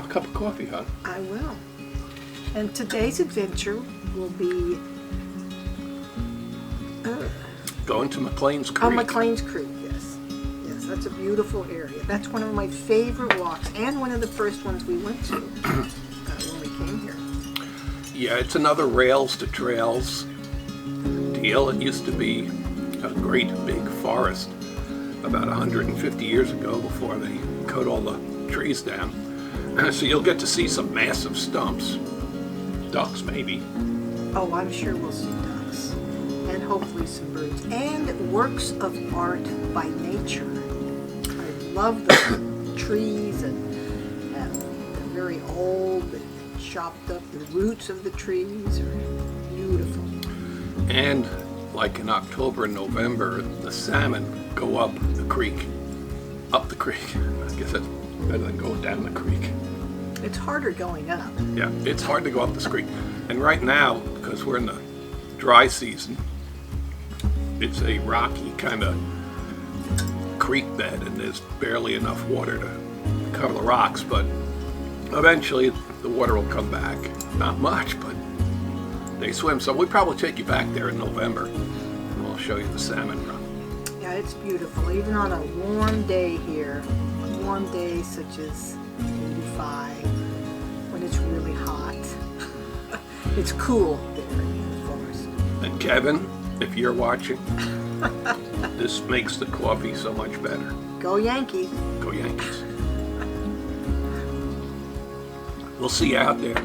cup of coffee, hon. I will. And today's adventure will be going to Mclane's Creek. Oh, Mclane's Creek, yes. Yes, that's a beautiful area. That's one of my favorite walks and one of the first ones we went to when we came here. Yeah, it's another rails to trails deal. It used to be a great big forest about 150 years ago before they cut all the trees down. So you'll get to see some massive stumps. Ducks, maybe. Oh, I'm sure we'll see ducks. And hopefully some birds. And works of art by nature. I love the trees and they're very old and chopped up. The roots of the trees are beautiful. And like in October and November, the salmon go up the creek. Up the creek. I guess that's better than going down the creek. It's harder going up. Yeah, it's hard to go up this creek. And right now, because we're in the dry season, it's a rocky kind of creek bed and there's barely enough water to cover the rocks, but eventually the water will come back. Not much, but they swim. So we'll probably take you back there in November and we'll show you the salmon run. Yeah, it's beautiful. Even on a warm day here, a warm day such as 85, when it's really hot. It's cool there in the forest. And Kevin, if you're watching, this makes the coffee so much better. Go Yankees. Go Yankees. We'll see you out there.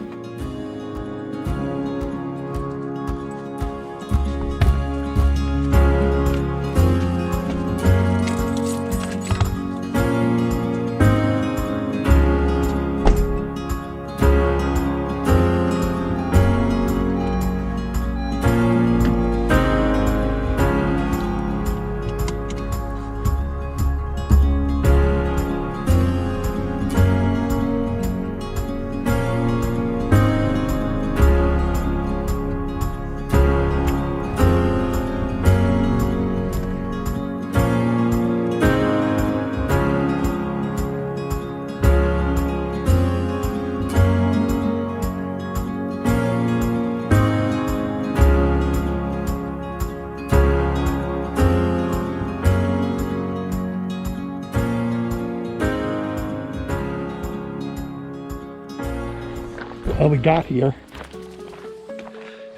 Well, we got here.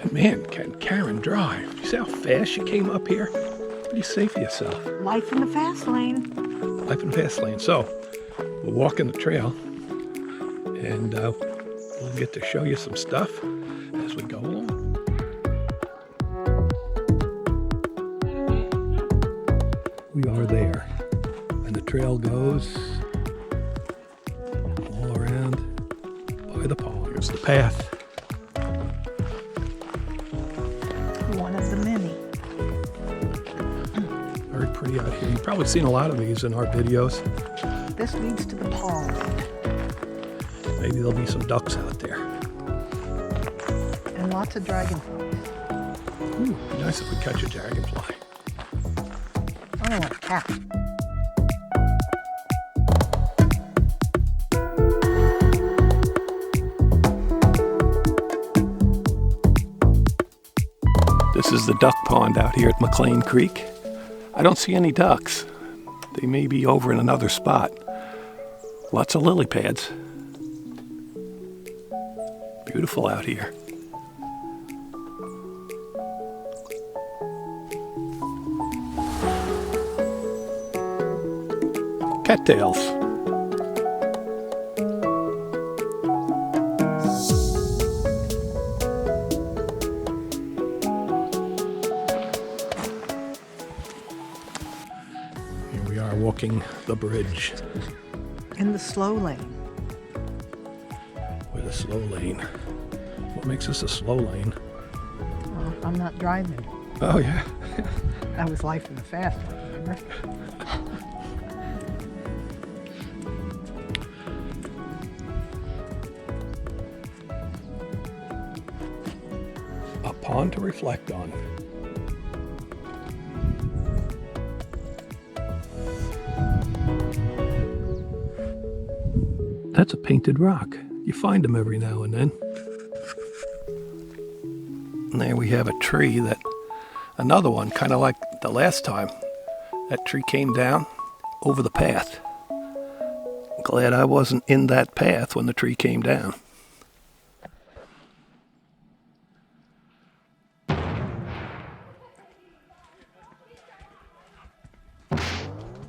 And man, can Karen drive? You see how fast she came up here? What do you say for yourself? Life in the fast lane. Life in the fast lane. So, we're walking the trail and we'll get to show you some stuff as we go along. We are there. And the trail goes all around by the pond. Here's the path. One of the many. Very pretty out here. You've probably seen a lot of these in our videos. This leads to the pond. Maybe there'll be some ducks out there. And lots of dragonflies. Ooh, be nice if we catch a dragonfly. I don't want a cat. This is the duck pond out here at Mclane Creek. I don't see any ducks. They may be over in another spot. Lots of lily pads. Beautiful out here. Cattails. Here we are walking the bridge. In the slow lane. With a slow lane. What makes this a slow lane? Well, I'm not driving. Oh yeah. That was life in the fast lane, remember? A pond to reflect on. That's a painted rock. You find them every now and then. And there we have a tree that, another one, kind of like the last time. That tree came down over the path. Glad I wasn't in that path when the tree came down.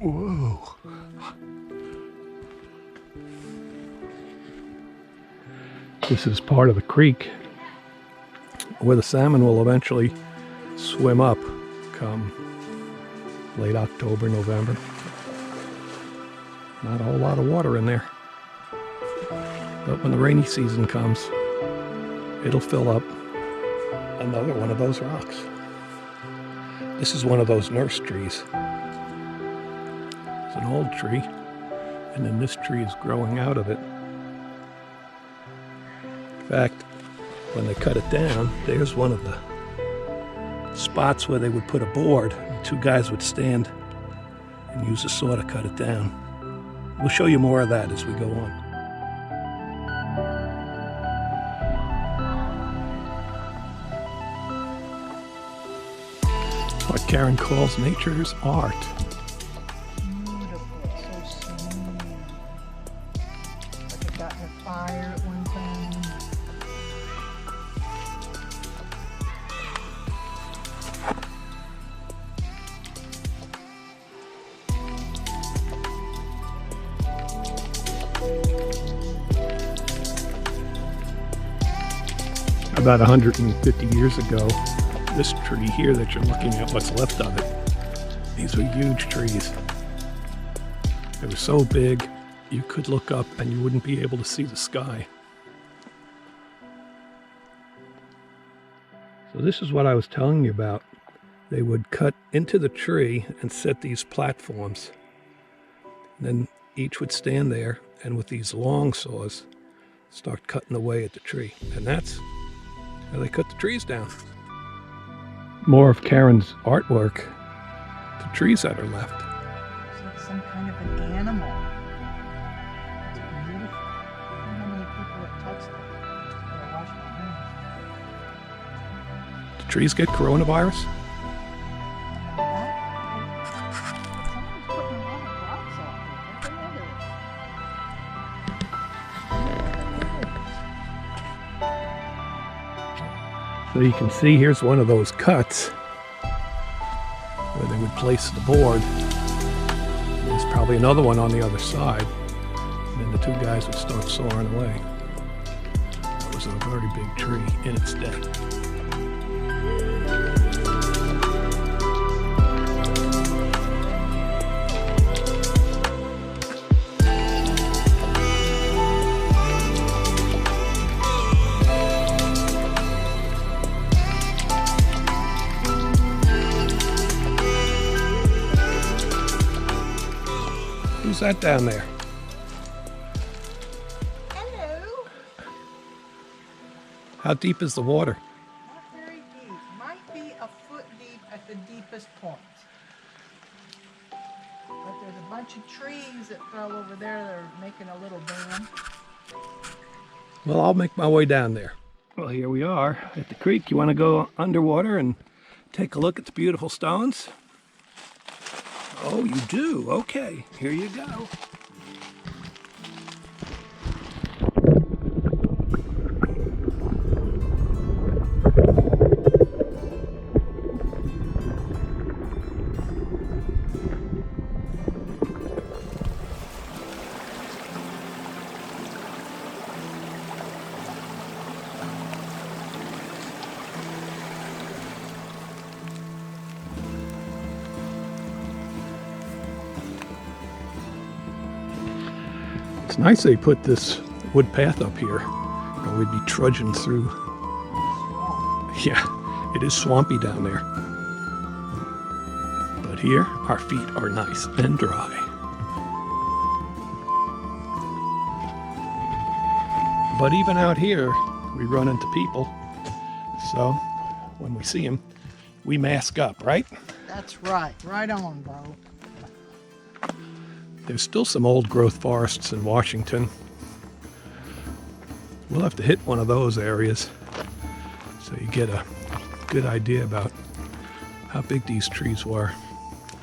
Whoa. This is part of the creek where the salmon will eventually swim up come late October, November. Not a whole lot of water in there. But when the rainy season comes, it'll fill up another one of those rocks. This is one of those nurse trees. It's an old tree, and then this tree is growing out of it. In fact, when they cut it down, there's one of the spots where they would put a board. Two guys would stand and use a saw to cut it down. We'll show you more of that as we go on. What Karen calls nature's art. Beautiful, so smooth. Like it got in a fire at one time. About 150 years ago, this tree here that you're looking at, what's left of it, these were huge trees. They were so big, you could look up and you wouldn't be able to see the sky. So this is what I was telling you about. They would cut into the tree and set these platforms. Then each would stand there and with these long saws start cutting away at the tree. And that's how they cut the trees down. More of Karen's artwork, the trees that are left. It's like some kind of an animal. It's beautiful. I don't know how many people have touched it. I wash my hands. Do trees get coronavirus? Someone's putting a lot of rocks out there. What's another? So you can see here's one of those cuts where they would place the board. There's probably another one on the other side. And then the two guys would start sawing away. That was a very big tree in its day. Who's that down there? Hello. How deep is the water? Not very deep. Might be a foot deep at the deepest point. But there's a bunch of trees that fell over there that are making a little dam. Well, I'll make my way down there. Well, here we are at the creek. You want to go underwater and take a look at the beautiful stones? Oh, you do? Okay, here you go. It's nice they put this wood path up here, or we'd be trudging through. Yeah, it is swampy down there. But here, our feet are nice and dry. But even out here, we run into people. So when we see them, we mask up, right? That's right. Right on, bro. There's still some old growth forests in Washington. We'll have to hit one of those areas so you get a good idea about how big these trees were.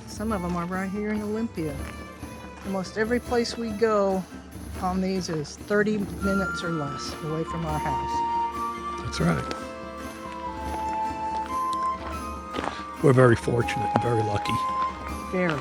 Some of them are right here in Olympia. Almost every place we go on these is 30 minutes or less away from our house. That's right. We're very fortunate and very lucky. Very.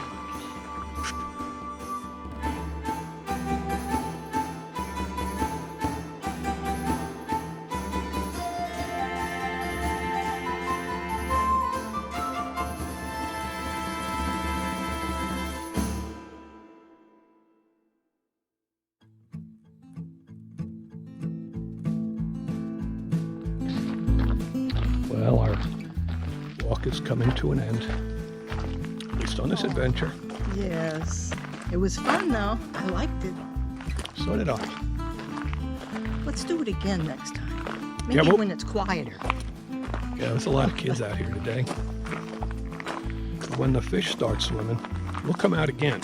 Well, our walk is coming to an end, at least on this adventure. Yes. It was fun though. I liked it. So did I. Let's do it again next time. Maybe Yeah, well- when it's quieter. Yeah, there's a lot of kids out here today. But when the fish start swimming, we'll come out again.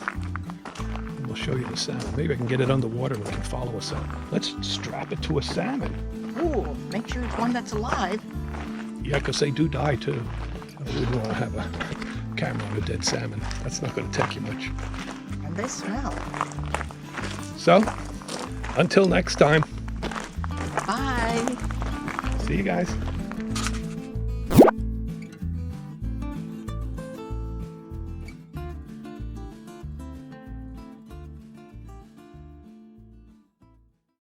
And we'll show you the salmon. Maybe I can get it underwater and we can follow us out. Let's strap it to a salmon. Ooh, make sure it's one that's alive. Yeah, because they do die too. We wouldn't want to have a camera on a dead salmon. That's not going to take you much. And they smell. So, until next time, Bye. see you guys.